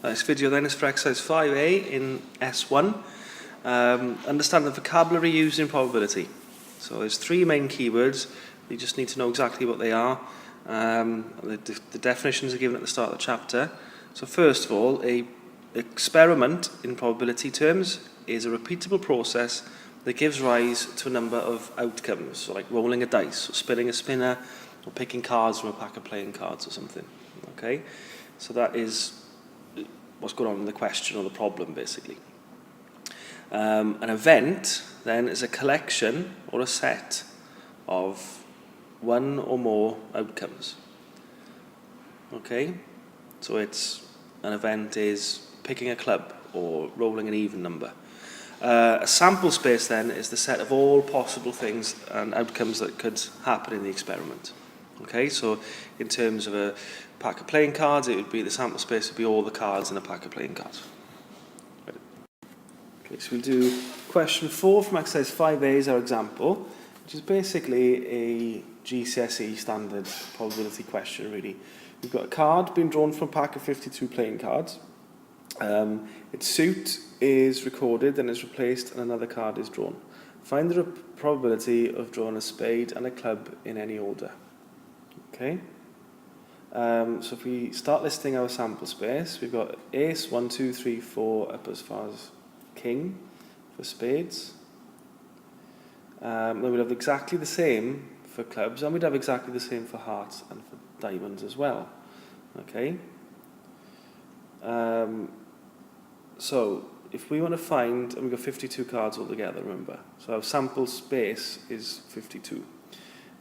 This video then is for exercise 5A in S1. Understand the vocabulary used in probability. So there's three main keywords. You just need to know exactly what they are. The definitions are given at the start of the chapter. So first of all, an experiment in probability terms is a repeatable process that gives rise to a number of outcomes. So like rolling a dice, or spinning a spinner, or picking cards from a pack of playing cards or something. Okay, so that is what's going on in the question or the problem, basically. An event, then, is a collection or a set of one or more outcomes. Okay, so an event is picking a club or rolling an even number. A sample space, then, is the set of all possible things and outcomes that could happen in the experiment. Okay, so in terms of a pack of playing cards, it would be the sample space would be all the cards in a pack of playing cards. Okay, so we'll do question 4 from exercise 5A as our example, which is basically a GCSE standard probability question, really. We've got a card being drawn from a pack of 52 playing cards. Its suit is recorded and is replaced and another card is drawn. Find the probability of drawing a spade and a club in any order. Okay, so if we start listing our sample space, we've got ace, 1, 2, 3, 4, up as far as king for spades. Then we'd have exactly the same for clubs, and we'd have exactly the same for hearts and for diamonds as well. Okay, so if we want to find, and we've got 52 cards altogether, remember, so our sample space is 52.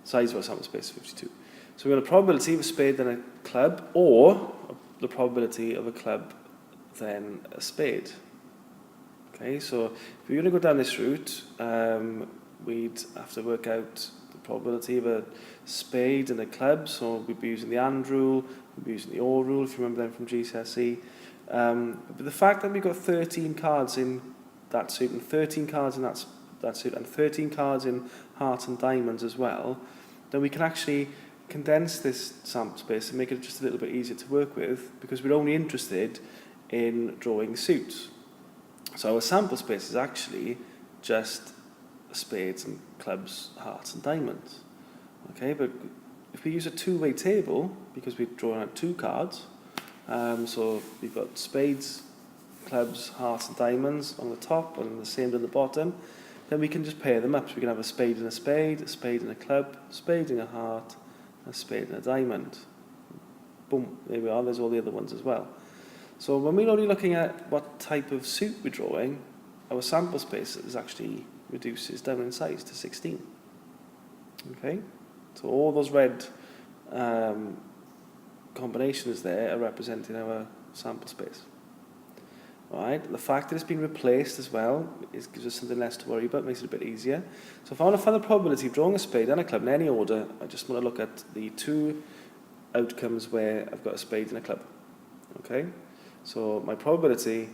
Size of our sample space is 52. So we've got a probability of a spade then a club, or the probability of a club then a spade. Okay, so if we're going to go down this route, we'd have to work out the probability of a spade and a club. So we'd be using the AND rule, we'd be using the OR rule, if you remember them from GCSE. But the fact that we've got 13 cards in that suit, and 13 cards in that suit, and 13 cards in hearts and diamonds as well, then we can actually condense this sample space and make it just a little bit easier to work with, because we're only interested in drawing suits. So our sample space is actually just spades and clubs, hearts and diamonds. Okay, but if we use a two-way table, because we're drawing out two cards, so we've got spades, clubs, hearts and diamonds on the top and the same on the bottom, then we can just pair them up. So we can have a spade and a spade and a club, spade and a heart, a spade and a diamond. Boom, there we are, there's all the other ones as well. So when we're only looking at what type of suit we're drawing, our sample space is actually reduces down in size to 16. Okay, so all those red combinations there are representing our sample space. Alright, the fact that it's been replaced as well gives us something less to worry about, makes it a bit easier. So if I want to find the probability of drawing a spade and a club in any order, I just want to look at the two outcomes where I've got a spade and a club. Okay, so my probability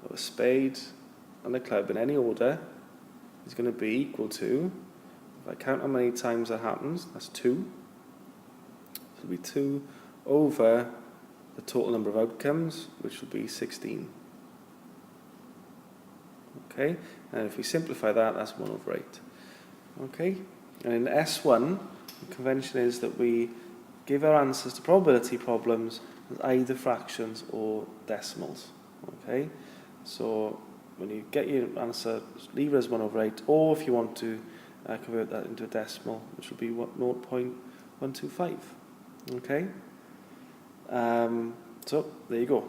of a spade and a club in any order is going to be equal to, if I count how many times that happens, that's 2. So it'll be 2 over the total number of outcomes, which will be 16. Okay, and if we simplify that, that's 1 over 8. Okay, and in S1, the convention is that we give our answers to probability problems as either fractions or decimals. Okay, so when you get your answer, leave it as 1 over 8, or if you want to convert that into a decimal, which will be 0.125. Okay, so there you go.